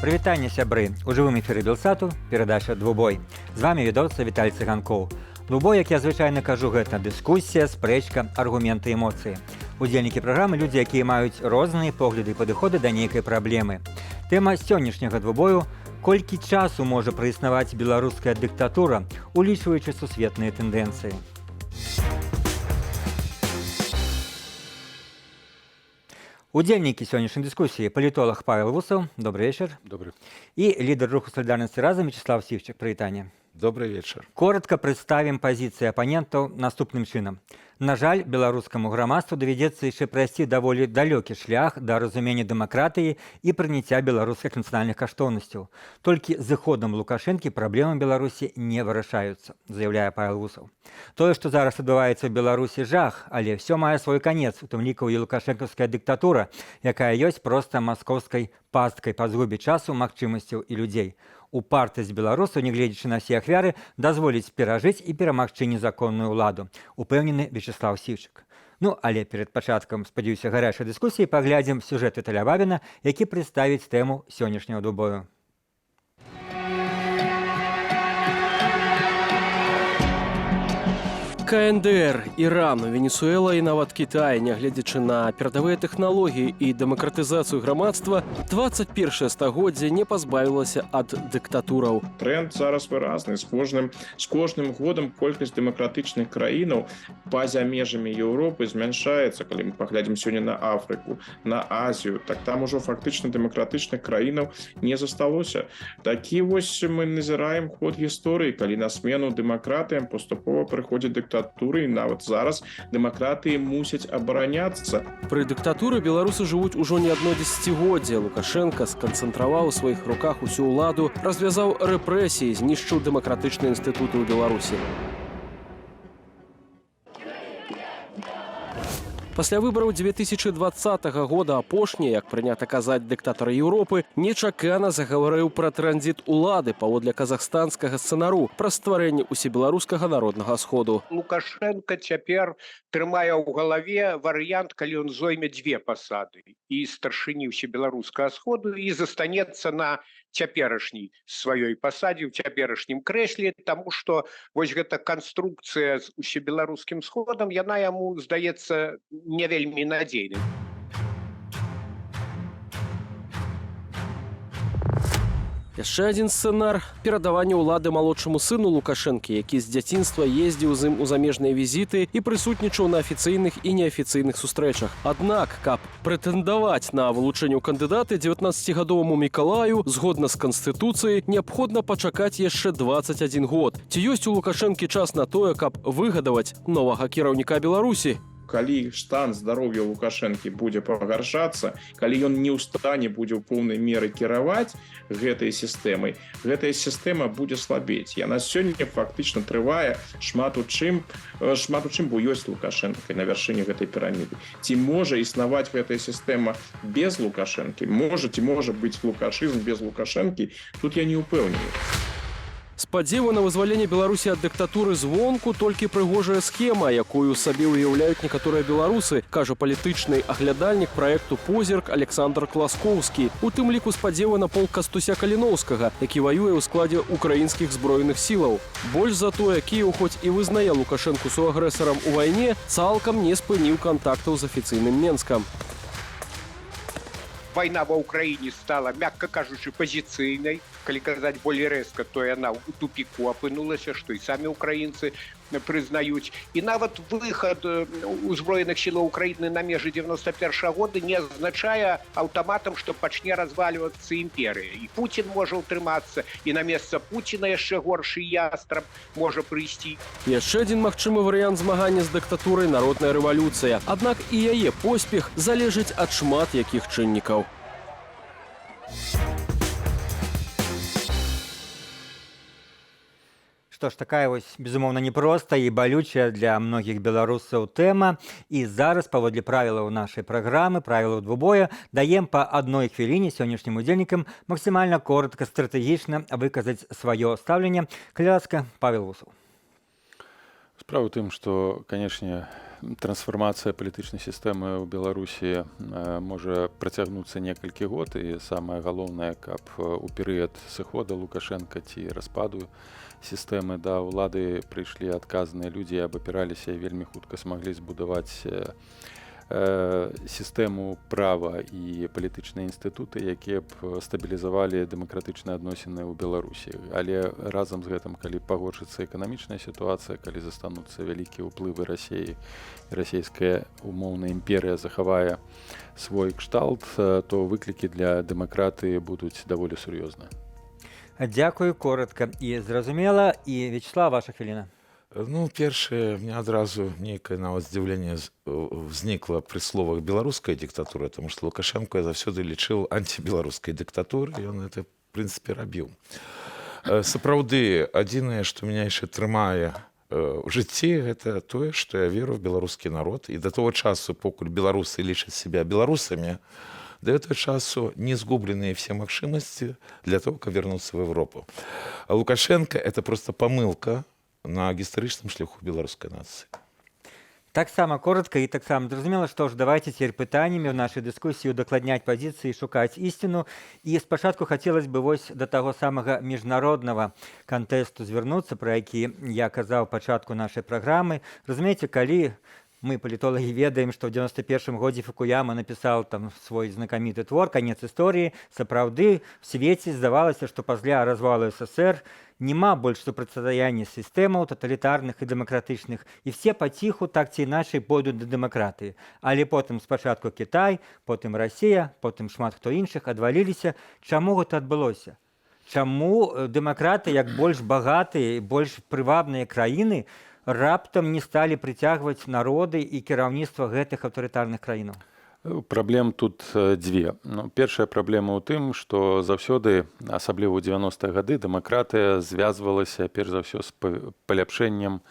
Прывітанне, сябры! У жывым эфіры Белсату перадача «Двубой». З вами ведоцца Віталь Цыганкоў. Двубой, як я звычайна кажу, гэта дыскусія, спрэчка, аргументы, эмоцыі. Удзельнікі праграмы – людзі, якія маюць розныя погляды і падыходы да нейкай праблемы. Тэма сённяшняга двубою – колькі часу можа праіснаваць беларуская дыктатура, улічваючы сусветныя тэндэнцыі. Удзельнікі сённяшняй дыскусіі – палітолог Павел Вусаў, добрый вечар. Добрый. І лідар руху «Салідарнасці разам» Вячеслав Сівчык, прывітанне. Добрый вечер. Коротка прадставім пазіцыі апанентаў наступным чынам. На жаль, беларускаму грамадству давядзецца яшчэ прайсці даволі далёкі шлях да разумення дэмакратыі і прыняцця беларускіх нацыянальных каштоўнасцяў. Толькі з зыходам Лукашэнкі праблемы Беларусі не вырашаюцца, заяўляе Павел Вусаў. Тое, што зараз адбываецца ў Беларусі, жах, але ўсё мае свой канец, у тым ліку і лукашэнкаўская дыктатура, якая ёсць проста маскоўскай пасткай па згубе часу, магчымасцяў і людзей. Упартасць беларусаў, нягледзячы на ўсе ахвяры, дазволіць перажыць і перамагчы незаконную ўладу, упэўнены Вячеслав Сівчык. Ну, але перад пачаткам, спадзяюся, гарячай дыскусіі паглядзім сюжэт Віталя Бабіна, які прадставіць тэму сённяшняга двубою. КНДР, Іран, Венесуэла і нават Кітай, нягледзячы на перадавыя тэхналогіі і дэмакратызацыю грамадства, 21 стагоддзе не пазбавілася ад дыктатураў. Тренд зараз выразны. З кожным годам колькасць дэмакратычных краінаў па-за межамі Еўропы змяншаецца. Калі мы паглядзім сёння на Афрыку, на Азію, так там ужо фактычна дэмакратычных краінаў не засталося. Такі вось мы назіраем ход гісторыі, калі на смену дэмакратыям паступова прыходзіць дыктатура. І нават зараз дэмакратыі мусяць абараняцца. Пры дыктатуры беларусы жывуць ужо не адно дзесяцігоддзе. Лукашенка сканцэнтраваў у сваіх руках усю ўладу, развязаў рэпрэсіі, знішчыў дэмакратычныя інстытуты ў Беларусі. Пасля выбараў 2020 года апошні, як прынята казаць, дыктатар Еўропы, нечакана загаварыў пра транзіт улады паводле казахстанскага сцэнару пра стварэнне усебеларускага народнага сходу. Лукашенко цяпер трымае ў галаве варыянт, калі ён зойме дзве пасады. І старшыні усебеларускага сходу, і застанецца на цяперашняй сваёй пасадзе, ў цяперашнім крэсле, таму што вось гэта канструкцыя з усебеларускім сходам, яна яму здаецца не вельмі надзейным. Яшчэ адзін сцэнар – перадаванне ўлады малодшаму сыну Лукашэнкі, які з дзяцінства ездзіў з ім у замежныя візіты і прысутнічаў на афіцыйных і неафіцыйных сустрэчах. Аднак, каб прэтэндаваць на вылучэнне ў кандыдаты 19-гадоваму Мікалаю, згодна з Канстытуцыяй, неабходна пачакаць яшчэ 21 год. Ці ёсць у Лукашэнкі час на тое, каб выгадаваць новага кіраўніка Беларусі? Калі стан здароўя Лукашэнкі будзе пагаршацца, калі ён не ў стане будзе ў поўнай меры кіраваць гэтай сістэмай, гэтая сістэма будзе слабець. Яна сёння фактычна трывае шмат у чым бо ёсць Лукашэнка на вяршыні гэтай піраміды. Ці можа існаваць гэтая сістэма без Лукашэнкі? Ці можа быць лукашызм без Лукашэнкі? Тут я не ўпэўнены. Спадзеву на вызваленне Беларусі ад дыктатуры звонку толькі прыгожая схема, якую сабе ўяўляюць некаторыя беларусы, кажа палітычны аглядальнік праекту «Позірк» Александр Класкоўскі. У тым ліку спадзеву на полк Кастуся Каліноўскага, які ваюе ў складзе украінскіх збройных сілаў. Больш за тое, Кіеў хоць і вызнае Лукашэнку суагрэсарам у вайне, цалкам не спыніў кантактаў з афіцыйным Менскам. Вайна ва ўкраіне стала, мякка кажучы, пазіцыйнай. Калі казаць болей рэзка, то яна ў тупіку апынулася, што і самі ўкраінцы прызнаюць. І нават выхад узброеных сілаў Украіны на межы 91 года не азначае аўтаматам, што пачне развальвацца імперыя. І Пуцін можа ўтрымацца, і на месца Пуціна яшчэ горшы ястраб можа прыйсці. Яшчэ адзін магчымы варыянт змагання з дыктатурай – народная рэвалюцыя. Аднак і яе поспех залежыць ад шмат якіх чыннікаў. Што ж, такая вось, безумоўна, непростая і балючая для многіх беларусаў тэма. І зараз, паводле правілаў нашай праграмы, правілаў двубоя, даем па адной хвіліне сённяшнім удзельнікам максімальна коротка, стратэгічна выказаць сваё стаўленне. Калі ласка, Павел Вусаў. Справа ў тым, што, канешне, трансфармацыя палітычнай сістэмы ў Беларусі можа працягнуцца некалькі год, і самае галоўнае, каб у перыяд сыхода Лукашенка ці распаду сістэмы да ўлады прыйшлі адказныя людзі, абапіраліся і вельмі хутка смаглі збудаваць сістэму права і палітычныя інстытуты, якія б стабілізавалі дэмакратычныя адносіны ў Беларусі. Але разам з гэтым, калі пагоршыцца эканамічная сітуацыя, калі застануцца вялікія ўплывы Расіі, расійская умоўная імперыя захавае свой кшталт, то выклікі для дэмакратыі будуць даволі сур'ёзныя. Дзякую, коротка і зразумела. І Вячеслав, ваша хвіліна. Ну, першае, мне адразу нейкае нават здзіўленне ўзнікла пры словах беларуская дыктатура, таму што Лукашенко я заўсёды лічыў антибеларускай дыктатурай, ён это, в прынцыпе, рабіў. Сапраўды, адзінае, што мяне яшчэ трымае ў жыцці, гэта тое, што я веру ў беларускі народ, і да того часу, покуль беларусы лічаць себя беларусамі, до этого часу не сгубленные все магчымасці для того, каб вернуцца в Европу. А Лукашенко — это просто помылка на гістарычным шляху беларускай нацыі. Таксама коротка і таксама зразумела, што ж давайте цяпер пытаннямі ў нашай дыскусіі удакладняць пазіцыі, шукаць ісціну. І спачатку хацелось бы вось да таго самага міжнароднага кантэсту звярнуцца, пра які я казаў у пачатку нашай праграмы. Разумееце, калі мы, палітолагі, ведаем, што ў 91 годзе Фукуяма напісаў там свой знакаміты твор «Канец історыі», сапраўды в свеце здавалася, што пасля развалу СССР няма больш супрацьстаяння сістэмаў таталітарных і дэмакратычных, і все паціху так ці іначай пойдуць да дэмакратыі. Але потым спачатку Кітай, потым Расія, потым шмат хто іншых адваліліся. Чаму гэта адбылося? Чаму дэмакраты, як больш багатыя, больш прывабныя краіны, раптам не сталі прыцягваць народы і кіраўніцтва гэтых аўтарытарных краінаў? Праблем тут дзве. Першая праблема ў тым, што заўсёды, асабліва ў 90-е гады, дэмакратыя звязвалася перш за ўсё з паляпшэннем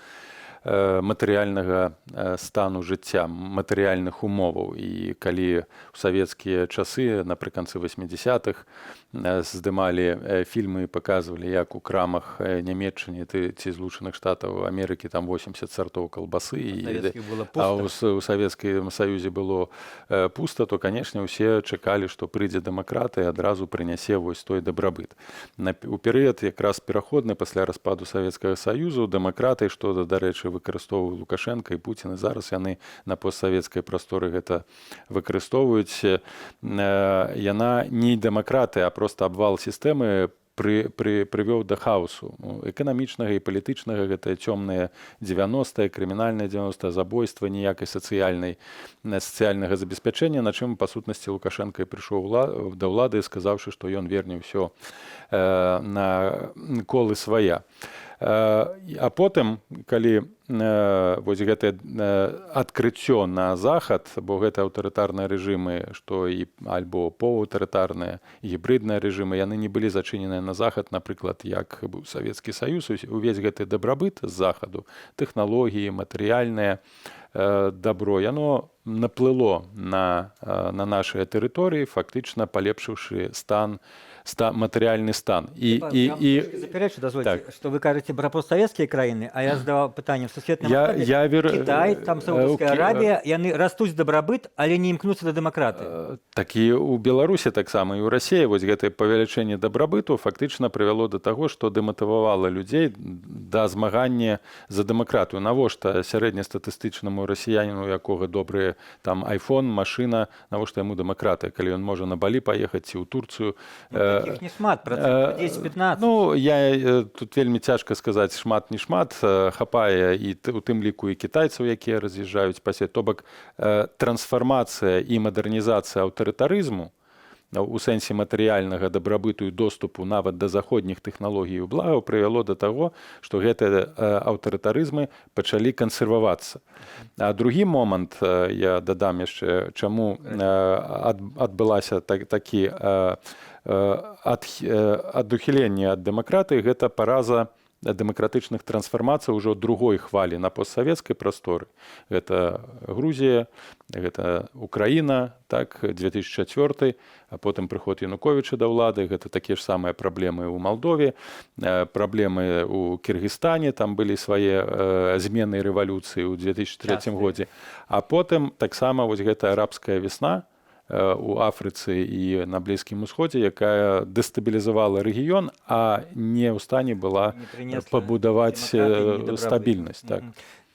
матэрыяльнага стану жыцця, матэрыяльных умоваў. І калі ў савецкія часы, напрыканцы 80-х, здымалі фільмы і паказвалі, як у крамах Нямецчыны ці Злучаных Штатаў Амерыкі там 80 сартоў калбасы, а ў Савецкім Саюзе было пуста, то, канешне, усе чакалі, што прыйдзе дэмакратыя і адразу прынясе вось той дабрабыт. У перыяд якраз пераходны пасля распаду Савецкага Саюзу дэмакратыі, што, дарэчы, выкарыстоўваюць Лукашенко і Пуцін, і зараз яны на постсавецкай прасторы гэта выкарыстоўваюць, яна не дэмакратыя, а просто абвал сістэмы прывёў да хаосу эканамічнага і палітычнага. Гэта цёмныя 90-е, крымінальнае 90-е, забойства, ніякай сацыяльнага забеспячэння, на чым, па сутнасці, Лукашенко і прыйшоў да ўлады, сказаўшы, што ён верне ўсё на колы свая. А потым, калі вось гэтае адкрыццё на захад, бо гэта аўтарытарныя рэжымы, што і альбо паўаўтарытарныя, гібрыдныя рэжымы, яны не былі зачыненыя на захад, напрыклад, як быў Савецкі Саюз, увесь гэты дабрабыт з захаду, тэхналогіі, матэрыяльнае дабро, яно наплыло на нашыя тэрыторыі, фактычна палепшыўшы матэрыяльны стан. Запярэчу, дазвольце, што вы кажаце пра постсавецкія краіны, а я задаваў пытанне в сусветным масштабе. Кітай, там Саудаўская Арабія, яны растуць дабрабыт, але не імкнуцца да дэмакратыі. Так і ў Беларусі таксама, і ў Расіі вось гэтае павелічэнне дабрабыту фактычна прывяло да таго, што дэматывавала людзей да змагання за дэмакратыю. Навошта сярэднестатыстычнаму расіяніну, у якога добрыя там айфон, машына, навошта яму дэмакратыя, калі ён можа на Балі паехаць ці ў Турцыю? Такіх не шмат, процентов 10-15. Ну, тут вельмі цяжка сказаць шмат, не шмат, хапае і у тым ліку і кітайцаў, якія раз'язджаюць па свет. То бок трансфармацыя і мадэрнізацыя аўтарытарызму у сэнсе матэрыяльнага дабрабыту і доступу нават да заходніх тэхналогій і благаў прывяло да таго, што гэтыя аўтарытарызмы пачалі кансервавацца. А другі момант, я дадам яшчэ, чаму адбылася такі адухіленне ад дэмакратыі, гэта параза дэмакратычных трансфармацый ужо другой хвалі на постсавецкай прасторы. Гэта Грузія, гэта Украіна, так, 2004, а потым прыход Януковіча да ўлады, гэта такія ж самыя праблемы ў Малдове, праблемы ў Кыргызстане, там былі свае змены і рэвалюцыі ў 2003 годзе. А потым таксама вось гэта арабская весна у Афрыцы і на Блізкім Усходзе, якая дэстабілізавала рэгіён, а не ў стане была пабудаваць стабільнасць. Так.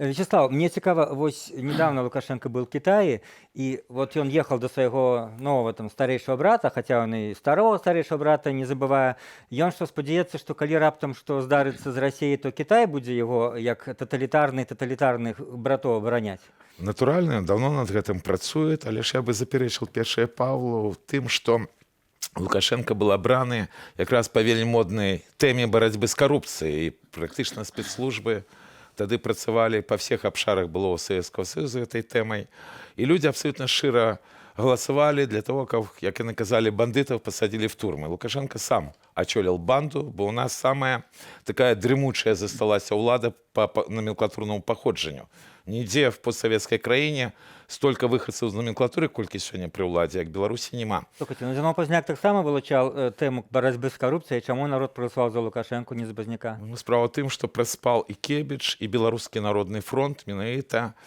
Вячеслав, мне цікава, вось недавно Лукашенко был в Китае, и вот он ехал до своего нового там старейшего брата, хотя он и старого старейшего брата не забывая, и он что спадзяецца, что калі раптам что здарыцца з Россией, то Китай будзе его як тоталітарных братоў абараняць. Натуральна, давно над гэтым працуе, але ж я бы запярэчыў першае Павлу тым, што Лукашенко был абраны якраз па вельмі моднай тэме барацьбы з карупцыяй, і практычна спецслужбы тады працавалі па всех абшарах былого Советского Союза этой тэмай, і людзі абсолютно шчыра галасавалі для того, каб, як яны казалі, бандытаў пасадзілі в турмы. Лукашенко сам очолил банду, бо у нас самая такая дрымучая засталася ўлада по номенклатурному паходжанню. Нідзе в постсоветской краіне столько выхадцаў з номенклатуры, колькі сёння пры ўладзе, як Беларусі няма. Слухайте, ну Зіновій Позняк таксама вылучаў тэму барацьбы з карупцыяй, чаму народ проголосаваў за Лукашенко, не за Позняка? Ну, справа тым, што праспаў і Кебіч, і Беларускі народны фронт менавіта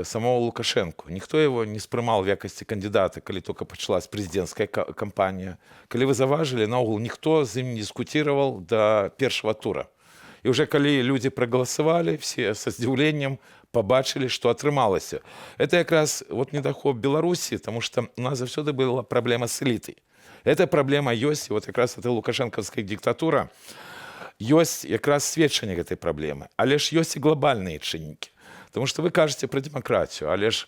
самого Лукашенко. Ніхто его не спрымаў в якасці кандидата, калі только пачалась прэзідэнцкая кампанія. Калі вы заважылі, наогул ніхто з ім не дыскуціраваў да першага тура. І уже калі людзі прагаласавалі, все са здзіўленнем побачили, что атрымалася. Это якраз вот недахоп Беларуси, потому что у нас заўсёды была проблема с элитой. Эта проблема ёсць, вот якраз эта лукашенковская диктатура, ёсць якраз сведчанне гэтай проблемы. Але ж ёсць і глобальныя чыннікі. Потому что вы кажете про демократию, але ж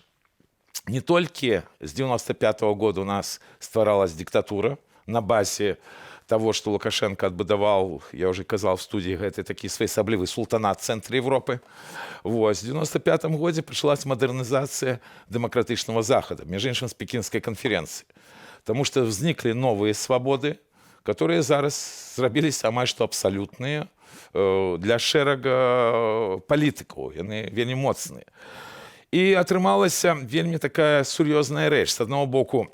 не только с 95-го года у нас стваралась диктатура на базе того, что Лукашенко отбудовал, я уже казал в студии, это такие своеасаблівый султанат в центре Европы. Вот. В 95-м году началась модернизация демократичного Захода, между іншим, с Пекинской конференции. Потому что возникли новые свободы, которые зараз зрабились амаль что абсолютные для шэрага палітыкаў, яны вельмі моцныя. І атрымалася вельмі такая сур'ёзная рэч. З аднаго боку,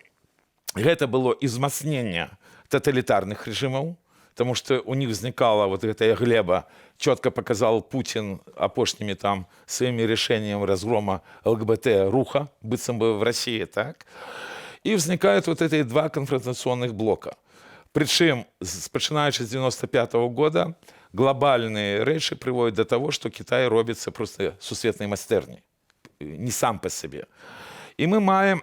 гэта было узмацненне тоталитарных режимов, потому что у них возникала вот эта глеба, четко показал Путин опошними там своими решениями разгрома ЛГБТ-руха, быццам бы в России, так? И возникают вот эти два конфронтационных блока. Причем, начинаючи с 95-го года, глобальные речи приводят до того, что Китай робится просто сусветной майстэрняй, не сам по себе. И мы маем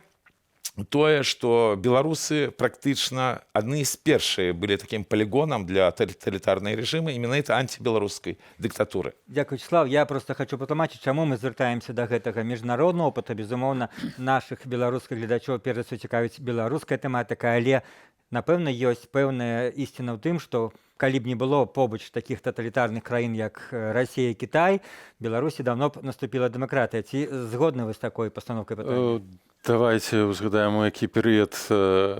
тое, што беларусы практычна адны з першыя былі такім палігонам для тоталітарнай рэжымы, і менавіта антибеларускай дыктатуры. Дякую, Вячеслав. Я просто хочу патлумачыць, чаму мы звяртаемся да гэтага міжнароднага опыта. Безумоўна, нашых беларускіх гледачоў перш за ўсё цікавіць беларуская тэматыка, але напэўна ёсць пэўная ісціна ў тым, што калі б не было побач такіх таталітарных краін, як Расія і Кітай, Беларусі давно б наступіла дэмакратыя. Ці згодны вы з такой пастановкай пытання? Давайте узгадаем, у які перыяд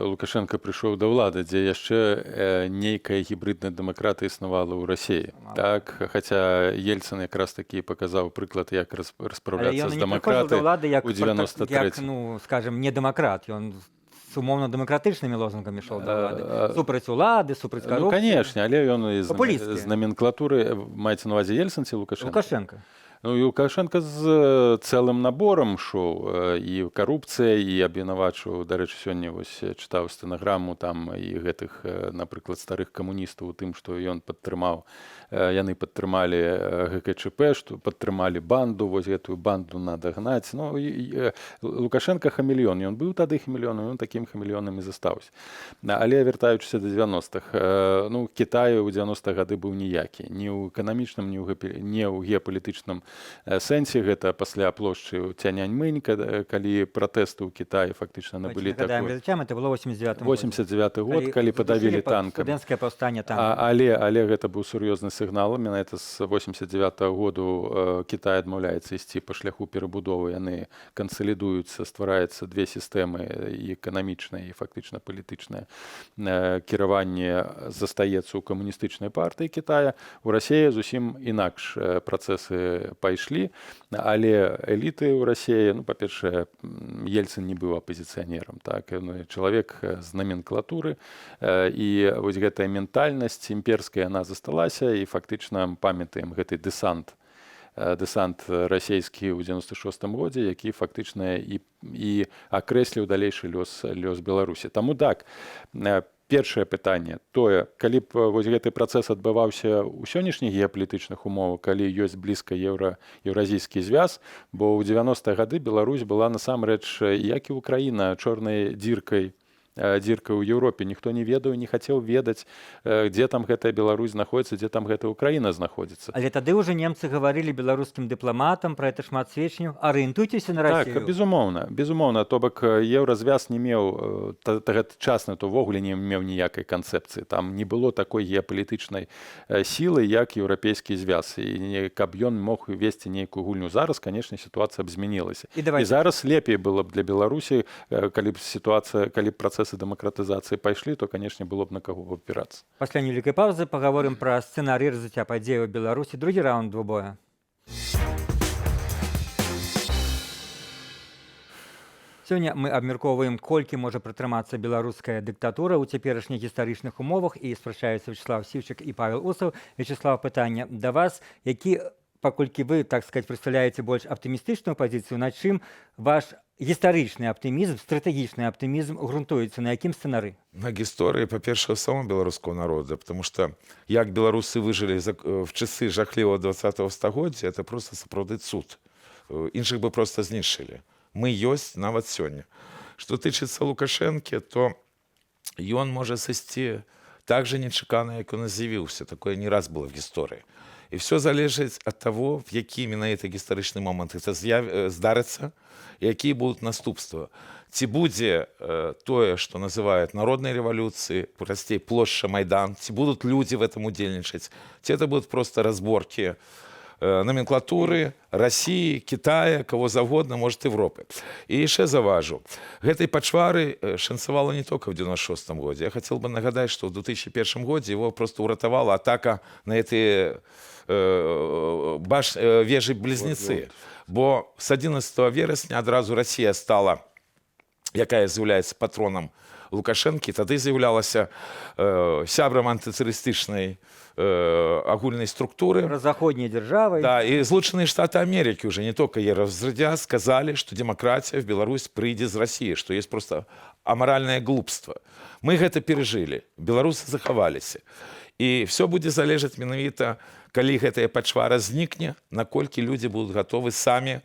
Лукашенко прыйшоў да ўлады, дзе яшчэ нейкая гібридная дэмакратыя існавала ў Расіі. Так, хаця Ельцин якраз такі паказаў прыклад, як распраўляцца з дэмакратыяй у 93-м. Як, ну, скажем, не дэмакрат, ён с умовно-демократичними лозунгами йшов до влади. Супроць улади, супроць корупції. Ну, конечно, але ён з номенклатуры, мається на увазі Єльцин ці Лукашенко? Лукашенко. Ну, і Лукашенко з цэлым наборам шоў, і карупцыя, і абвінавачваў, дарэчы, сёння вось чытаў стэнаграму там і гэтых, напрыклад, старых камуністаў у тым, што ён падтрымаў, яны падтрымалі ГКЧП, што падтрымалі банду, вось гэтую банду надо гнаць. Ну, Лукашенко хамелеон, ён быў тады хамелеонам, ён такім хамелеонам і застаўся. Але вяртаючыся да 90-х, ну, Кітай у 90-х гады быў ніякі, ні ў эканамічным, ні ў геапалітычным сэнсе. Гэта пасля плошчы ў Тяньаньмэнь, калі пратэсты ў Кітаі фактычна набылі Нагадаем такой... гледачам, это было 89 89 год, калі падавілі танкам. Студэнцкае паўстанне танкам. Але гэта быў сур'ёзны сігнал. Менавіта з 89 году Кітай адмаўляецца ісці па шляху перабудовы. Яны кансалідуюцца, ствараецца две сістэмы, і эканамічная, і фактычна палітычнае кіраванне застаецца ў камуністычнай партыі Кітая. У Расіі зусім інакш працэсы пайшлі, але эліты ў Расіі, ну, па-першае, Ельцын не быў апазіцыянерам, так, чалавек з наменклатуры, і вось гэтая ментальнасць імперская, яна засталася, і фактычна памятаем гэты дэсант расійскі ў 96 годзе, які фактычна і акрэсліў далейшы лёс Беларусі. Таму так, першае пытанне тое, калі б вось гэты працэс адбываўся ў сённяшніх геапалітычных умовах, калі ёсць блізка еўразійскі звяз, бо ў 90-е гады Беларусь была насамрэч, як і Украіна, чорнай дзіркай ў Еўропе. Ніхто не ведаў, не хацеў ведаць, дзе там гэтая Беларусь знаходзіцца, дзе там гэта Украіна знаходзіцца. Але тады ўжо немцы гаварылі беларускім дыпламатам пра гэта шмат сведчанняў. Арыентуйцеся на Расію. Так, безумоўна. То бок еўразвяз не меў, гэтчасна то ўвогуле не меў ніякай канцэпцыі. Там не было такой геапалітычнай сілы, як еўрапейскі звяз. І каб ён мог весці нейкую гульню. Зараз, канешне, сітуацыя б змянілася. І зараз лепей было б для Беларусі, калі працэсы дэмакратызацыі пайшлі, то, канешне, было б на каго опірацца. Пасля невялікай паўзы пагаворым пра сцэнарый развіцця падзеяў у Беларусі. Другі раунд двубоя. Сёння мы абмяркоўваем, колькі можа пратрымацца беларуская дыктатура ў цяперашніх гістарычных умовах, і спрачаюцца Вячеслав Сівчык і Павел Усаў. Вячеслав, пытанне да вас, які, паколькі вы, так сказаць, прадстаўляеце больш аптымістычную пазіцыю, на чым ваш гістарычны аптымізм, стратэгічны аптымізм грунтуецца, на якім сцэнары? На гісторыі, па-першае, самого беларускага народа, потому что як беларусы выжылі в часы жахлівого 20-го стагоддзя, это просто сапраўды цуд. Іншых бы просто знішчылі. Мы ёсць нават сёння. Што тычыцца Лукашэнкі, то ён можа сысці так же нечакана, як ён з'явіўся. Такое не раз было в гісторыі. І все залежыць ад того, в які менавіта гістарычны момант это здарыцца, і якія будуць наступствы. Ці будзе тое, што называюць народнай рэвалюцыі, прасцей плошча Майдан, ці будуць людзі в этом удзельнічаць, ці это будуць проста разборкі номенклатуры Расіі, Китая, кого завгодна, может, Европы. І яшчэ заважу. Гэтай пачвары шанцавала не только в 96 годзе. Я хотел бы нагадать, что в 2001 годзе его просто уратавала атака на эти вежы-близнецы. Бо с 11 верасня адразу Россия стала, якая з'яўляецца патронам Лукашэнкі, тады з'яўлялася сябрам антытэрарыстычнай агульнай структуры. Заходней державой. Да, и Злученные Штаты Америки уже не только Евровзрядя сказали, что демократия в Беларусь прыйдзе з России, что есть просто аморальное глупство. Мы гэта пережили, беларусы захаваліся. И все будзе залежаць менавіта, калі гэтая пачвара знікне, наколькі людзі будуць гатовы самі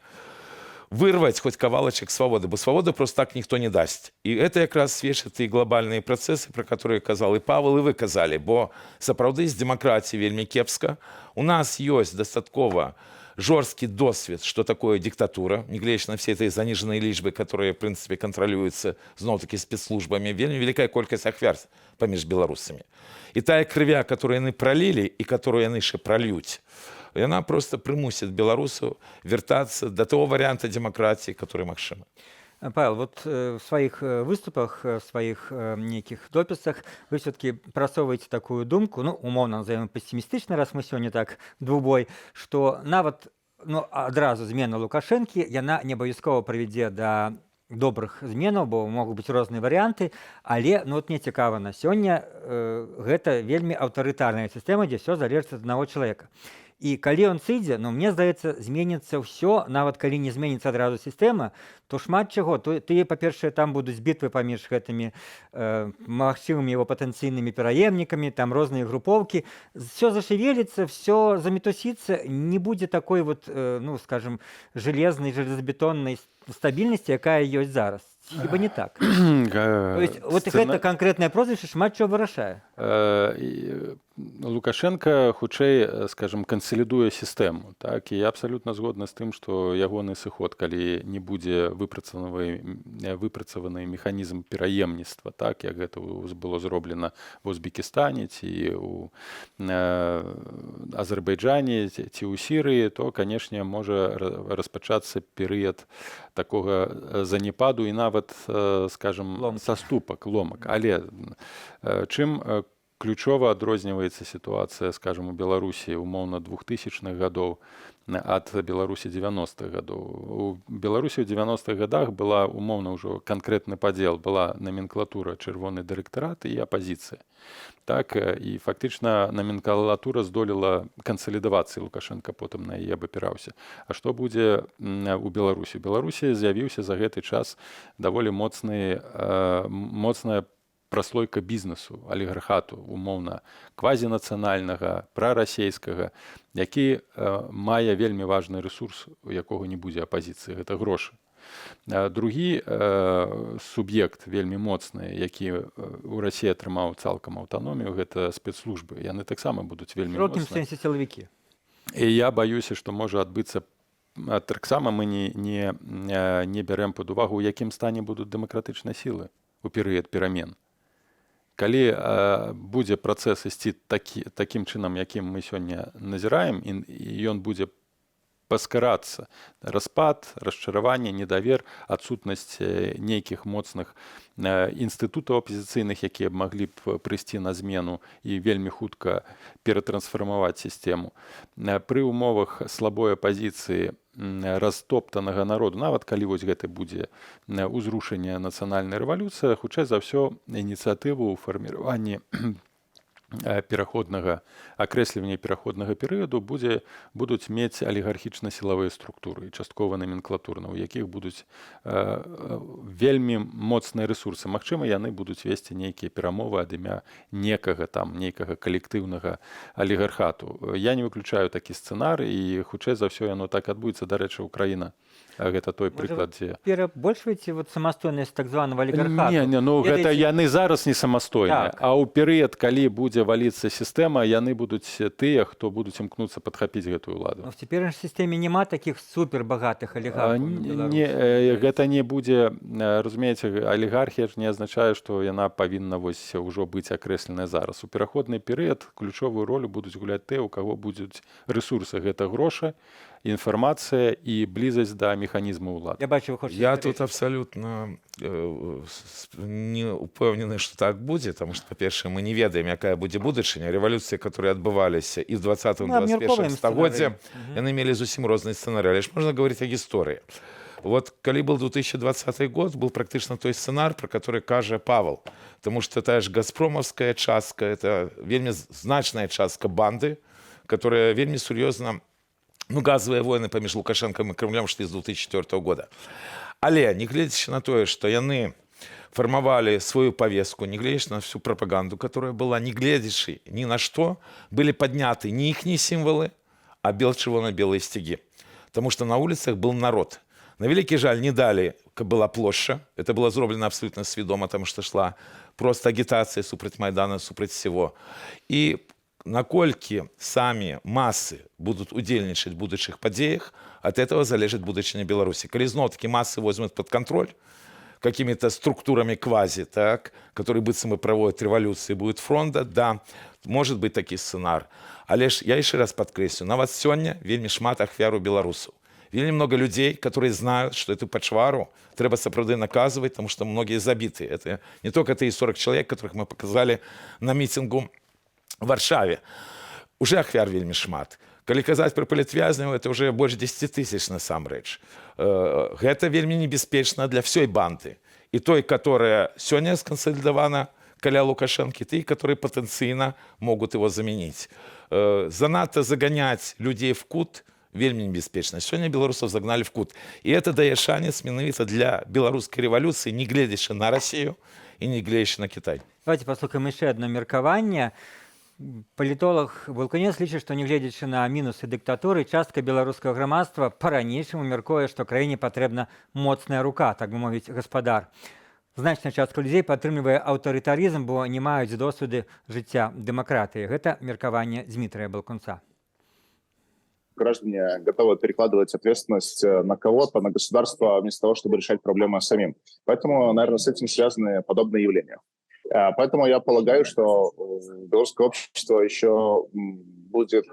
вырваць хоть кавалачак свободы, бо свободу просто так ніхто не дасць. І это якраз сведчаць і глобальныя працэсы, про которые казал і Павел, і вы казалі, бо сапраўды з дэмакратіі вельмі кепска. У нас ёсць дастаткова жорсткі досвед, что такое диктатура, не глядячи на все эти заниженные лічбы, которые, в принципе, контролюются, зноў-таки, спецслужбами, вельмі великая колькасць ахвяр паміж беларусамі. І тая крывя, которую яны пролили, и которую яны яшчэ прольюць, яна просто прымусіць беларусаў вяртацца до того варианта демократии, который магчымы. Павел, вот в своих выступах, в своих неких дописах вы все-таки просовываете такую думку, ну, умовно назовем пессимистично, раз мы сегодня так двубой, что нават, ну, адразу змена Лукашэнкі, яна не абавязкова прывядзе да добрых зменаў, бо могуць быць розныя варыянты, але, ну, вот мне цікава на сёння, гэта вельмі аўтарытарная сістэма, дзе все залежыць ад аднаго чалавека. І калі ён сыдзе, ну, мне здаецца, зменіцца ўсё, нават калі не зменіцца адразу сістэма, то шмат чаго. Тыя, па-першае, там будуць бітвы паміж гэтымі магчымымі яго патэнцыйнымі пераемнікамі, там розныя групоўкі. Все зашевеліцца, все заметусіцца, не будзе такой вот, ну, скажем, железнай, железобетоннай стабільнасці, якая ёсць зараз. Хіба не так? То есть, вот гэта канкрэтнае прозвішча шмат чого вырашае. Лукашенко хутчэй, скажем, кансалідуе сістэму, так, і я абсалютна згодна з тым, што ягоны сыход, калі не будзе выпрацаваны механізм пераемніцтва, так, як гэта было зроблена в Узбекістане ці ў Азербайджане ці ў Сірыі, то, канешне, можа распачацца перыяд такога заняпаду і нават, скажем, саступак, ломак. Але чым ключова адрозніваецца сітуацыя, скажем, у Беларусі умоўна 2000-х гадоў ад Беларусі 90-х гадоў. У Беларусі ў 90-х гадах была умоўна ўжо канкрэтны падзел, была наменклатура чырвоны дырэктарат і апазіцыя. Так, і фактычна наменклатура здолела кансалідавацца, Лукашенко потым на яе абапіраўся. А што будзе у Беларусі? У Беларусі з'явіўся за гэты час даволі моцная праслойка бізнесу, алігархату, умоўна, квазінацыянальнага, прарасейскага, які мае вельмі важны рэсурс, у якога не будзе апазіцыі, гэта грошы. Другі суб'ект вельмі моцны, які ў Расіі атрымаў цалкам аўтаномію, гэта спецслужбы. Яны таксама будуць вельмі В широкім моцныя. сэнсе сілавікі. І я баюся, што можа адбыцца таксама мы не бярем пад увагу, у якім стане будуць дэмакратычныя сілы у перыяд перамен. Калі будзе працэс ісці такім чынам, якім мы сёння назіраем, і ён будзе паскарацца, распад, расчараванне, недавер, адсутнасць нейкіх моцных інстытутаў апазіцыйных, якія б маглі б прыйсці на змену і вельмі хутка ператрансфармаваць сістэму. Пры умовах слабой апазіцыі растоптанага народу, нават калі вось гэта будзе ўзрушэнне нацыянальнай рэвалюцыі, хутчэй за ўсё ініцыятыву ў фарміраванні акрэслівання пераходнага перыяду будуць мець алігархічна-сілавыя структуры, часткова наменклатурна, у якіх будуць вельмі моцныя рэсурсы. Магчыма, яны будуць весці нейкія перамовы ад імя нейкага калектыўнага алігархату. Я не выключаю такі сцэнар, і хутчэй за ўсё яно так адбудзецца. Дарэчы, Украіна гэта той прыклад, дзе... Перабольшваеце самастойнасць так званого алігархату? Гэта яны зараз не самастойныя, а ў перыяд, калі будзе валіцца сістэма, яны будуць тыя, хто будуць імкнуцца падхапіць гэтую ўладу. В цяперашняй сістэме няма такіх супербагатых алігархаў на Беларусі? Гэта не будзе, разумееце, алігархія ж не азначае, што яна павінна ўжо быць акрэсленая зараз. У пераходны перыяд ключовую ролю будуць гуляць тыя, у каго будуць рэсурсы, гэта грошы, інфармацыя і блізасць да механізму ўлады. Я тут абсолютно не упэўнены, што так будзе, потому что, па-першае, мы не ведаем, якая будзе будучыня. Рэвалюцыі, которые адбываліся і в 20-21 стагоддзе, яны мелі зусім розныя сцэнарыі. Але ж можна говорить о гісторыі. Вот, калі был 2020 год, был практычна той сцэнар, про который кажа Павел. Потому что тая ж газпромовская частка, это вельмі значная частка банды, которая вельмі сур'ёзна, газовые войны паміж Лукашенком и Кремлем шли с 2004 года. Але, не глядячи на тое, что яны формовали свою повестку, не глядячи на всю пропаганду, которая была, не глядячи ни на что, были подняты не их символы, а бело-червоно-белые стяги. Потому что на улицах был народ. На великий жаль не дали, была площа. Это было зроблено абсолютно свідомо, потому что шла просто агитация супраць Майдана, супраць всего. И наколькі самі масы будуць удзельнічаць в будучых падзеях, от этого залежыць будучыня Беларусі. Калі зноў-таки масы возьмут под контроль какими-то структурами квази, так, которые быццам и проводят революции, будет фронта, да, может быть такі сцэнар. Але ж я яшчэ раз падкрэслю, нават сёння вельмі шмат ахвяр у беларусаў. Вельмі много людей, которые знают, что эту пачвару трэба сапраўды наказывать, потому что многие забиты. Это не только те 40 человек, которых мы показали на митингу в Варшаве. Уже ахвяр вельмі шмат. Калі казаць пра палітвязняў, это уже больш 10 тысяч насамрэч. Гэта вельмі небяспечна для всей банды. І той, которая сёння скансалідавана каля Лукашэнкі, тый, которые потенцыйна могут его заменить. Занадто загонять людей в кут вельмі небяспечна. Сёння беларусаў загнали в кут. І это дае шанец менавіта для беларускай рэвалюцыі, не гледзячы на Россию и не гледзячы на Китай. Давайте паслухаем яшчэ одно меркаванне. Палітолог Вулканец лічыць, што нягледзячы на мінусы дыктатуры, частка беларускага грамадства па-ранейшаму мяркуе, што краіне патрэбна моцная рука, так бы мовіць, гаспадар. Значная частка людзей падтрымлівае аўтарытарызм, бо не маюць досведу жыцця дэмакратыі. Гэта меркаванне Дмітрия Балкунца. Граждане готовы перекладывать ответственность на кого-то, на государство, вместо того, чтобы решать проблемы самим. Поэтому, наверное, с этим связаны подобные явления. Поэтому я полагаю, что белорусское общество еще будет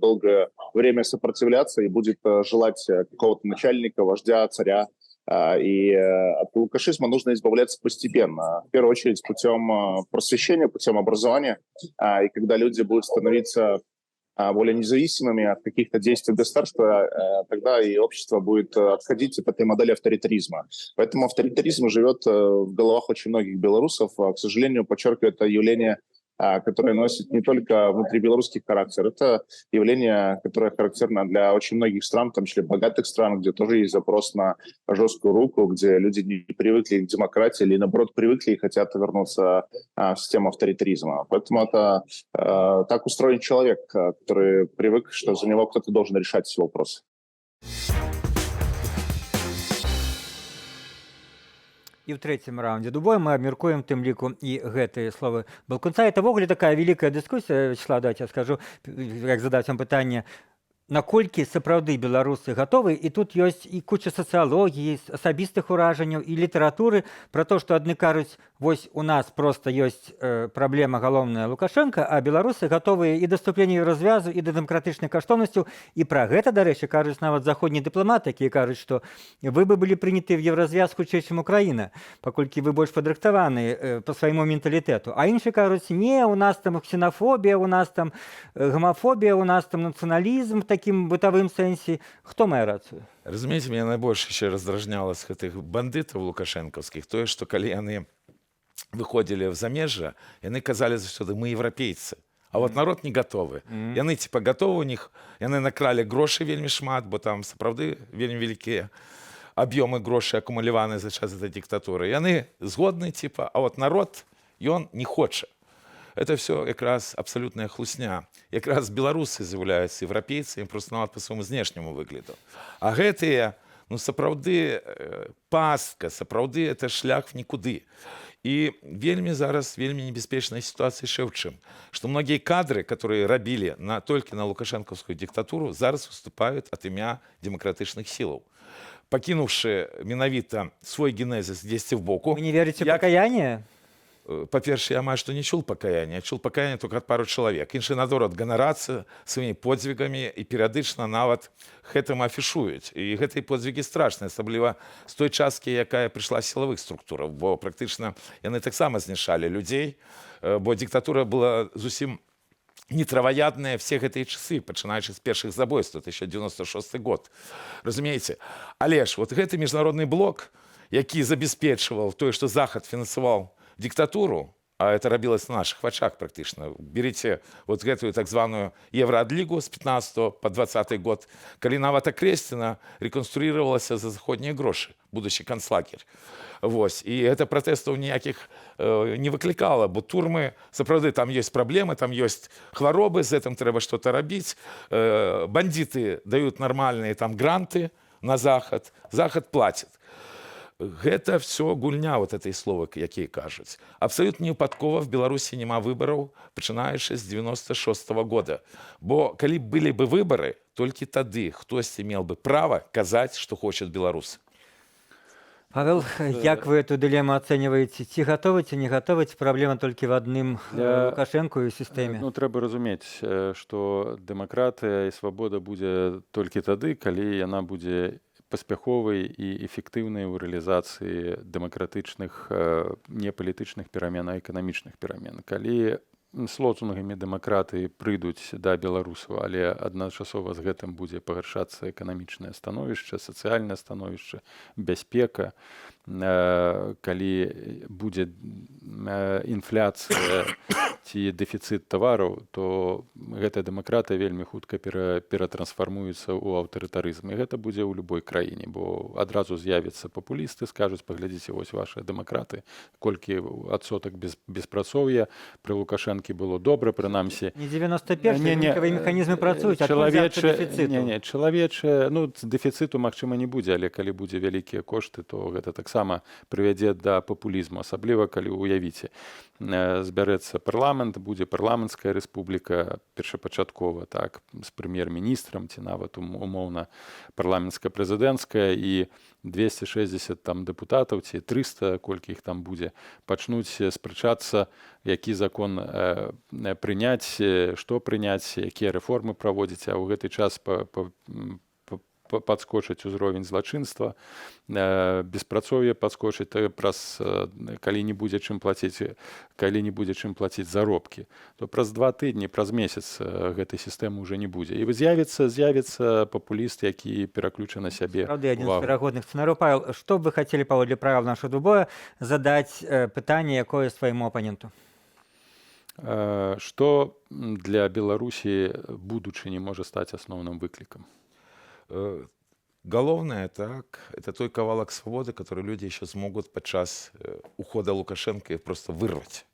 долгое время сопротивляться и будет желать какого-то начальника, вождя, царя. И от лукашизма нужно избавляться постепенно. В первую очередь путем просвещения, путем образования. И когда люди будут становиться более независимыми от каких-то действий государства, тогда и общество будет отходить от этой модели авторитаризма. Поэтому авторитаризм живет в головах очень многих белорусов. К сожалению, подчеркиваю, это явление, которое носит не только внутрибелорусский характер, это явление, которое характерно для очень многих стран, в том числе богатых стран, где тоже есть запрос на жесткую руку, где люди не привыкли к демократии или, наоборот, привыкли и хотят вернуться в систему авторитаризма. Поэтому это так устроен человек, который привык, что за него кто-то должен решать все вопросы. І ў трэцім раўндзе дубой мы абмяркуем тым ліку і гэтыя словы Балкунца. Это ввогуле такая вялікая дыскусія, Вячеслав, давайте я скажу, як задаць вам пытанне, наколькі сапраўды беларусы гатовы, і тут ёсць і куча сацыялогіі, асабістых уражанняў і літаратуры пра то, што адны кажуць, вось у нас проста ёсць праблема галоўная Лукашенко, а беларусы гатовыя і да ступлення развязу, і да дэмакратычных каштоўнасцяў. І пра гэта, дарэчы, кажуць нават заходнія дыпламаты, якія кажуць, што вы бы былі прыняты в Еўразвяз хутчэй, чым Украіна, паколькі вы больш падрыхтаваны па свайму менталітэту. А іншыя кажуць, не, у нас там ксенафобія, у нас там гомафобія, у нас там нацыяналізм, таким бытавым сэнсе. Хто мае рацыю? Разумееце, мяне найбольш яшчэ раздражняла з гэтых бандытаў лукашэнкаўскіх тое, што калі яны выходзілі в замежжа, яны казалі заўсёды, мы еўрапейцы. А вот народ не гатовы. Яны типа гатовы у них, яны накралі грошы вельмі шмат, бо там сапраўды вельмі вялікія аб'ёмы грошай акумуляваны за час этой дыктатуры. Яны згодны типа, а вот народ, ён не хоча. Это все якраз абсолютная хлусня. Якраз беларусы з'яўляюцца еўрапейцамі просто нават по свайму знешняму выгляду. А гэтыя, ну сапраўды пастка, сапраўды это шлях в нікуды. І вельмі зараз вельмі небяспечная сітуацыя яшчэ ў чым, што многія кадры, которые рабілі толькі на лукашэнкаўскую дыктатуру, зараз выступаюць ад імя дэмакратычных сілаў. Пакінуўшы менавіта свой генезіс дзесьці в боку. Вы не верыце ў пакаянне? По-перше, я амаль што не чул пакаяння. Я чул пакаянне толькі ад пару чалавек. Іншыя, наадварот, ганарацца сваімі подзвігамі і перыядычна нават гэтым афішуюць. І гэтыя подзвігі страшныя, асабліва з той часткі, якая прыйшла з сілавых структураў, бо практычна яны таксама знішалі людзей, бо дыктатура была зусім нетраваядныя все гэтыя часы, пачынаючы з першых забойстваў, 1996 год. Разумееце? Але ж вот гэты міжнародны блок, які забяспечваў тое, што Захад фінансаваў диктатуру, а это рабілось на наших вачах практично. Берите вот гэтую так званую Евроадлигу с 15 по 20 год, калі нават Акрэсціна реконструировалася за заходнія грошы, будучи концлагерь. Вось. І гэта пратэстаў ніякіх не выклікала, бо турмы, сапраўды, там ёсць праблемы, там ёсць хваробы, з гэтым трэба што-то рабіць. Бандиты даюць нармальныя там гранты на Захад, Захад платит. Гэта все гульня вот этой словы, якія кажуць. Абсолютно непадкова в Беларусі няма выбараў, пачынаючы з 96 года. Бо калі былі бы выбары, толькі тады хтосьці меў бы права казаць, што хочуць беларусы. Павел, як вы эту дилемму оцениваете? Ці готовы, ці не готовы? Ці праблема толькі в адным Лукашенко і сістэме? Ну, трэба разумець, што дэмакратыя і свабода будзе толькі тады, калі яна будзе паспяховай і эфектыўнай у рэалізацыі дэмакратычных не палітычных перамен, а эканамічных перамен. Калі з лозунгамі дэмакратыі прыйдуць да беларусаў, але адначасова з гэтым будзе пагаршацца эканамічнае становішча, сацыяльнае становішча, бяспека, калі будзе інфляцыя ці дэфіцыт тавараў, то гэтая дэмакратыя вельмі хутка ператрансфармуецца ў аўтарытарызм. І гэта будзе ў любой краіне, бо адразу з'явяцца папулісты, скажуць, паглядзіце, вось вашыя дэмакраты, колькі адсотак беспрацоўя пры Лукашэнкі было добра, прынамсі. Не 91-й, рынкавыя механізмы працуюць, а чалавечае, ну, дэфіцыту, магчыма, не будзе, але калі будзе вялікія кошты, то гэта таксама таксама прывядзе да папулізму, асабліва калі уявіце, збярэцца парламент, будзе парламенцкая рэспубліка першапачаткова, так, з прэм'ер-міністрам ці нават умоўна парламенцка-прэзідэнцкая, і 260 там дэпутатаў ці 300, колькі іх там будзе, пачнуць спрачацца, які закон прыняць, што прыняць, якія рэформы праводзіць, а ў гэты час падскочыць узровень злачынства, беспрацоўе падскочыць, калі не будзе чым плаціць, заробкі, то праз 2 тыдні, праз месяц гэтай сістэмы ўжо не будзе. І з'явіцца папуліст, які пераключа на сябе Правда, один из увагу. верагодных сцэнарыяў. Павел, што бы вы хацелі, Павел, для правил нашего двубоя задаць пытанне, якое свайму апаненту? Што для Беларусі будучыні можа стаць асноўным выклікам? Головное, так, это той кавалок свободы, который люди еще смогут подчас ухода Лукашенко просто вырвать.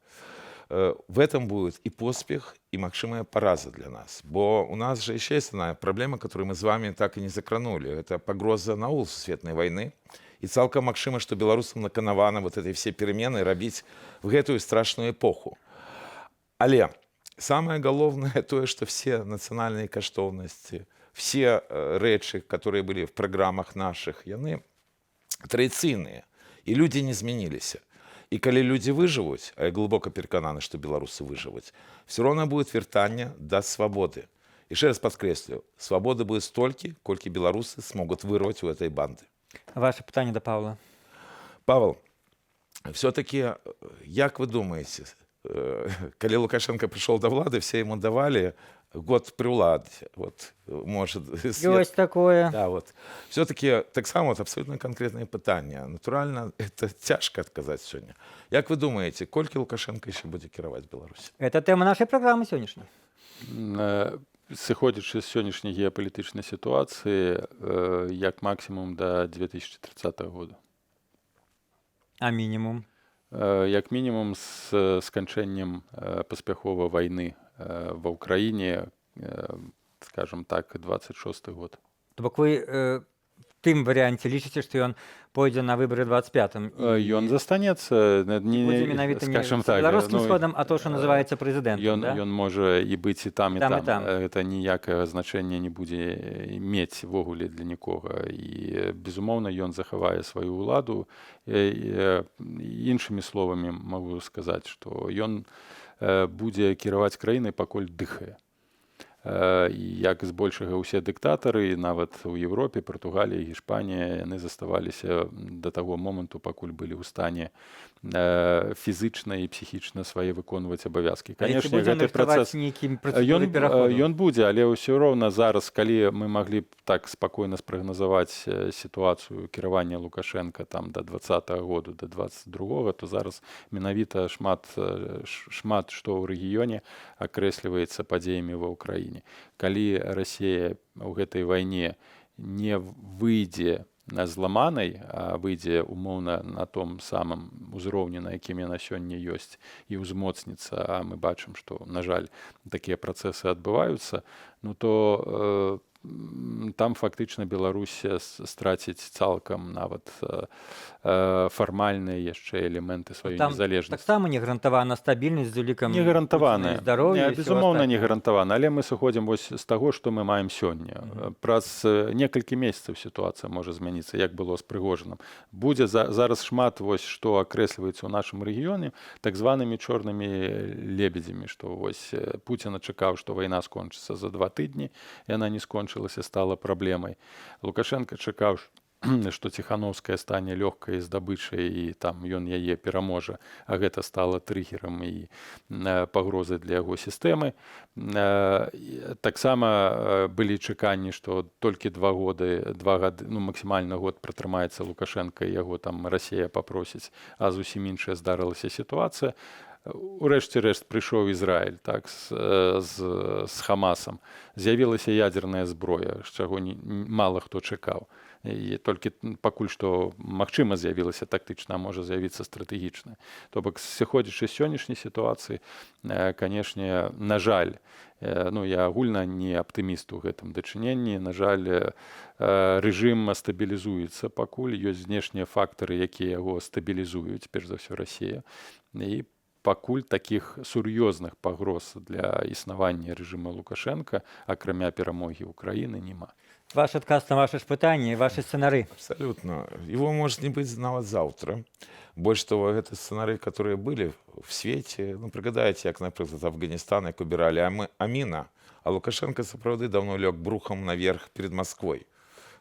В этом будет и поспех, и максимальная пораза для нас. Бо у нас же еще есть одна проблема, которую мы с вами так и не закранули. Это погроза наул сусветной войны. И цалкам максима, что белорусам наканавана вот этой все перемены робить в эту страшную эпоху. Але самое головное то, что все национальные каштоўнасці, все рэчы, которые были в программах наших, яны традыцыйныя, и люди не змяніліся. И калі люди выживут, а я глубоко перекананы, что белорусы выживут, все равно будет вертание до свободы. Еще раз подкреслю, свободы будет столько, сколько белорусы смогут вырвать у этой банды. Ваше пытанне да Павла. Павел, все-таки, як вы думаете, калі Лукашенко пришел до влады, все ему давали год при уладе. Вот, может, Ёсць такое. Да, вот. Все-таки так само вот, абсолютно конкретные пытания. Натурально, это тяжко отказать сегодня. Як вы думаете, колькі Лукашенко еще будет кіраваць Беларусь? Это тема нашей программы сегодняшней. Сыходзячы з сённяшняй геапалітычнай сітуацыі, як максімум да 2030 года. А мінімум? Як мінімум з сканчэннем паспяховай вайны ва ўкраіне, скажем так, 26 год. То бок вы в тым варыянце лічыце, што ён пойдзе на выбары 25-м? Ён застанецца, Будзе менавіта не скажем з так, беларускім сходам, а то, што называецца прэзідэнтам, да? Ён можа і быць і там, і Там, і там. там. Гэта ніякага значэння не будзе мець ввогуле для нікога. І, безумоўна, ён захавае сваю ўладу. Іншымі словамі магу сказаць, што ён будзе кіраваць краінай, пакуль дыхае. Як збольшага ўсе дыктатары, нават у Европе, Партугалія, Гішпанія, яны заставаліся да таго моманту, пакуль былі ў стане фізычна і псіхічна свае выконваць абавязкі. Канешне, гэты працэс ён будзе, але ўсё роўна зараз, калі мы маглі б так спакойна спрагназаваць сітуацыю кіравання Лукашенка там да 20-го году, да 22-го, то зараз менавіта шмат што ў рэгіёне акрэсліваецца падзеямі ва ўкраіне. Калі Расія ў гэтай вайне не выйдзе зламанай, а выйдзе умоўна на том самым узроўні, на якім яна сёння ёсць, і ўзмоцніцца, а мы бачым, што, на жаль, такія працэсы адбываюцца, ну то там фактычна Беларусь страціць цалкам нават фармальныя яшчэ элементы сваёй незалежнасці. Таксама не гарантавана стабільнасць з улікам не гарантаваная, здароўя. Безумоўна, не гарантавана, але мы сыходзім вось з таго, што мы маем сёння. Праз некалькі месяцаў сітуацыя можа змяніцца, як было з Прыгожыным. Будзе зараз шмат вось што акрэсліваецца ў нашым рэгіёне так званымі чорнымі лебедзямі, што вось Пуціна чакаў, што вайна скончыцца за 2 тыдні, яна не скончылася, стала праблемай. Лукашенко чакаў, што Ціхановская стане лёгкай здабычай і там ён яе пераможа, а гэта стала трыгерам і пагрозай для яго сістэмы. Таксама былі чаканні, што толькі 2 гады, ну максімальна год пратрымаецца Лукашенко, і яго там Расія папросіць, а зусім іншая здарылася сітуацыя. урэшце рэшт прыйшоў Ізраіль так, з Хамасам. З'явілася ядерная зброя, з чаго мала хто чакаў. І толькі пакуль што магчыма з'явілася тактычна, а можа з'явіцца стратэгічна. То бок, сыходзячы з сённяшняй сітуацыі, канешне, на жаль, я агульна не аптыміст у гэтым дачыненні. На жаль, рэжым стабілізуецца пакуль, ёсць знешнія фактары, якія яго стабілізуюць, перш за ўсё Расія. І пакуль такіх сур'ёзных пагроз для існавання рэжыма Лукашенка, акрамя перамогі Украіны, няма. Ваш адказ на ваши пытанні, ваши сцэнары. Абсолютно. Его может не быть нават завтра. Больше того, это сценарии, которые были в свете. Прыгадайте, як, например, Афганистан, як убирали Амина, а Лукашенко, сапраўды, давно лег брухом наверх перед Москвой.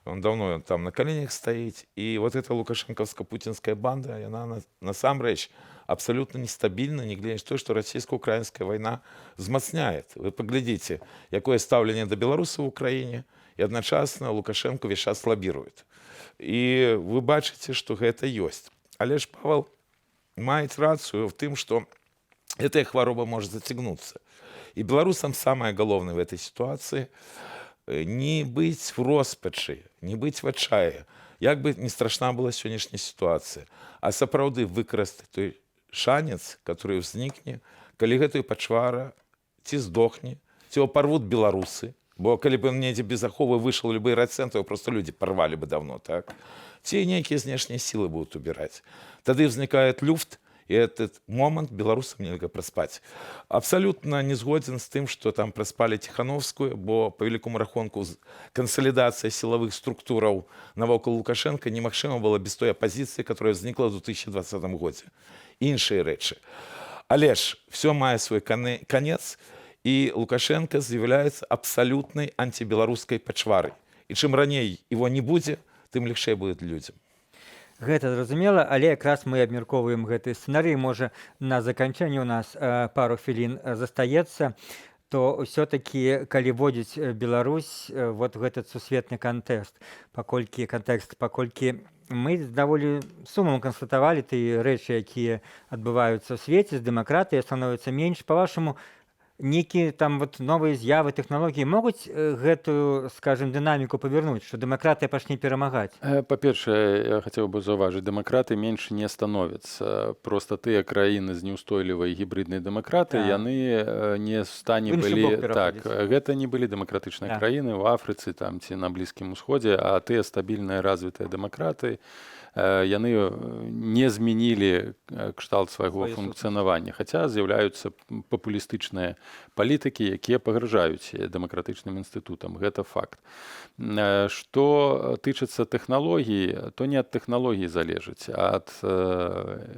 Он давно там на коленях стоит. И вот эта лукашенковско-путинская банда, она насамрэч абсолютно нестабильна, не глядя на то, что российско-украинская война змацняет. Вы поглядите, якое ставление до белорусов в Украине, и одночасно Лукашенко весь час лоббирует. И вы бачите, что это есть. Але ж Павел мает рацию в том, что эта хвороба может затягнуться. И белорусам самое главное в этой ситуации не быть в роспачы, не быть в отчаянии. Як бы не страшна была сённяшняя ситуация, а сапраўды выкарыстаць той шанец, который ўзнікне, калі гэтую пачвара ці здохне, ці его порвут беларусы, бо калі бы он недзе без аховы вышел любые райцентры, просто люди порвали бы давно, так? Ці нейкія знешнія силы будут убирать. Тады возникает люфт, и этот момент белорусам нельга проспать. Абсолютно не сгоден с тем, что там проспали Тихановскую, бо по великому рахунку консолидация силовых структураў навокал Лукашенко немагчыма была без той оппозиции, которая возникла в 2020 году. Іншыя рэчы. Але ж все мае свой конец, и Лукашенко з'яўляецца абсолютной антибеларускай пачварай. И чым раней его не будзе, тым легчэй будет людям. Гэта зразумела, але якраз мы абмяркоўваем гэты сцэнарый. Можа, на заканчэнне у нас пару хвілін застаецца, то ўсё-такі, калі водзіць Беларусь вот этот сусветны кантэкст, паколькі мы даволі сумам канстатавалі тыя рэчы, якія адбываюцца ў свеце, з дэмакратыяй становіцца менш. Па-вашаму, нейкія там вот новыя з'явы, тэхналогіі могуць гэтую, скажем, дынаміку павярнуць, што дэмакратыя пачне перамагаць? Па-першае, я хацеў бы заўважыць, дэмакраты менш не становяцца. Проста тыя краіны з неўстойлівай гібриднай дэмакратыі, яны не ў стане былі... Так, гэта не былі дэмакратычныя краіны ў Афрыцы там, ці на Блізкім Усходзе, а тыя стабільныя развітыя дэмакраты, яны не змянілі кшталт свайго функцыянавання, хаця з'яўляюцца папулістычныя палітыкі, якія пагражаюць дэмакратычным інстытутам. Гэта факт. Што тычыцца тэхналогій, то не ад тэхналогій залежыць, а ад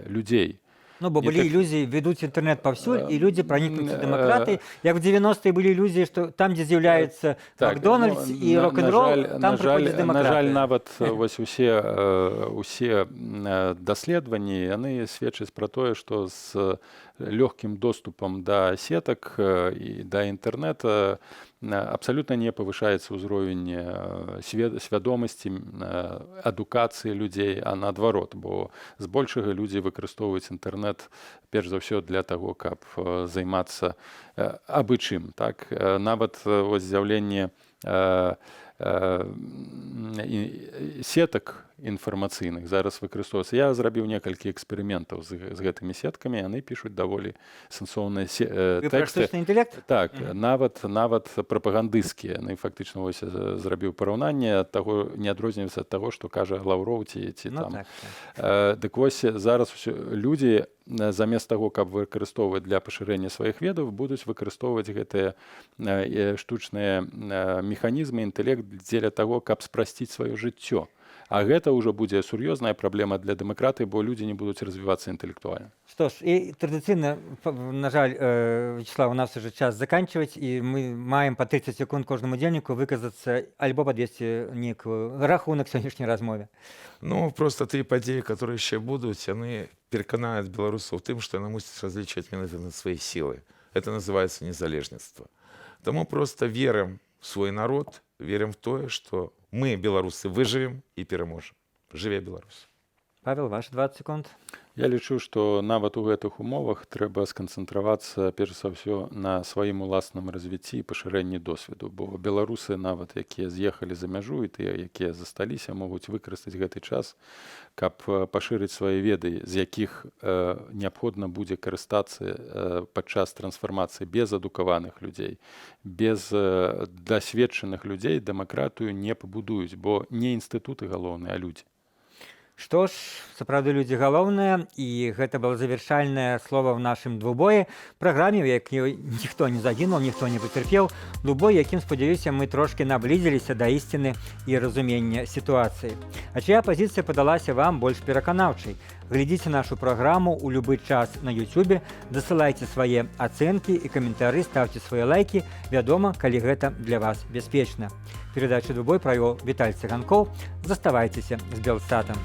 людзей. Бо былі ілюзіі, ведуць інтэрнэт паўсюль, і людзі пранікнуцца дэмакратыяй. Як в 90-е былі ілюзіі, што там, дзе з'яўляецца Макдональдс і рок-н-рол, там прыходзіць дэмакратыя. На жаль, нават вось усе даследаванні, яны сведчаць пра тое, што з лёгкім доступам да сетак і да інтэрнэта абсалютна не павышаецца ўзровень свядомасці, адукацыі людзей, а наадварот, бо збольшага людзі выкарыстоўваюць інтэрнэт перш за ўсё для таго, каб займацца абы чым. Так? Нават з'яўленне сетак інфармацыйных зараз выкарыстоўваецца. Я зрабіў некалькі эксперыментаў з гэтымі сеткамі, яны пішуць даволі сэнсоўныя тэксты. Штучны інтэлект? Так, нават прапагандысцкія. Яны фактычна зрабіў параўнанне ад таго, не адрозніваецца ад таго, што кажа Лаўроў ці там. Дык вось зараз людзі замест таго, каб выкарыстоўваць для пашырэння сваіх ведаў, будуць выкарыстоўваць гэтыя штучныя механізмы, інтэлект дзеля таго, каб спрасціць сваё жыццё. А гэта ўжо будзе сур'ёзная праблема для дэмакратыі, бо людзі не будуць развівацца інтэлектуальна. Што ж, і традыцыйна, на жаль, Вячеслав, у нас уже час заканчивать, і мы маем па 30 секунд кожнаму удзельніку выказацца альбо падвесці нейкую рахунак сённяшняй размове. Просто тыя падзеі, которые яшчэ будуць, яны пераканаюць беларусаў тым, што яны мусяць разлічваць менавіта на свае сілы. Это называется незалежніцтва. Таму просто верым в свой народ, верим в тое, что мы, беларусы, выживем и переможем. Жыве Беларусь. Павел, ваши 20 секунд. Я лічу, што нават у гэтых умовах трэба сканцэнтравацца перш за ўсё на сваім уласным развіцці і пашырэнні досведу, бо беларусы нават якія з'ехалі за мяжу і тыя, якія засталіся, могуць выкарыстаць гэты час, каб пашырыць свае веды, з якіх неабходна будзе карыстацца падчас трансфармацыі без адукаваных людзей, без дасведчаных людзей дэмакратыю не пабудуюць, бо не інстытуты галоўныя, а людзі. Што ж, сапраўды людзі галоўныя, і гэта было завяршальнае слова ў нашым двубоі, праграме, у якой ніхто не загінуў, ніхто не пацярпеў, двубой, якім, спадзяюся, мы трошкі наблізіліся да ісціны і разумення сітуацыі. А чыя пазіцыя падалася вам больш пераканаўчай? Глядзіце нашу праграму ў любы час на YouTube, дасылайце свае ацэнкі і каментары, ставце свае лайкі, вядома, калі гэта для вас бяспечна. Перадачу «Двубой» правёў Віталь Цыганкоў. Заставайцеся з Белсатам.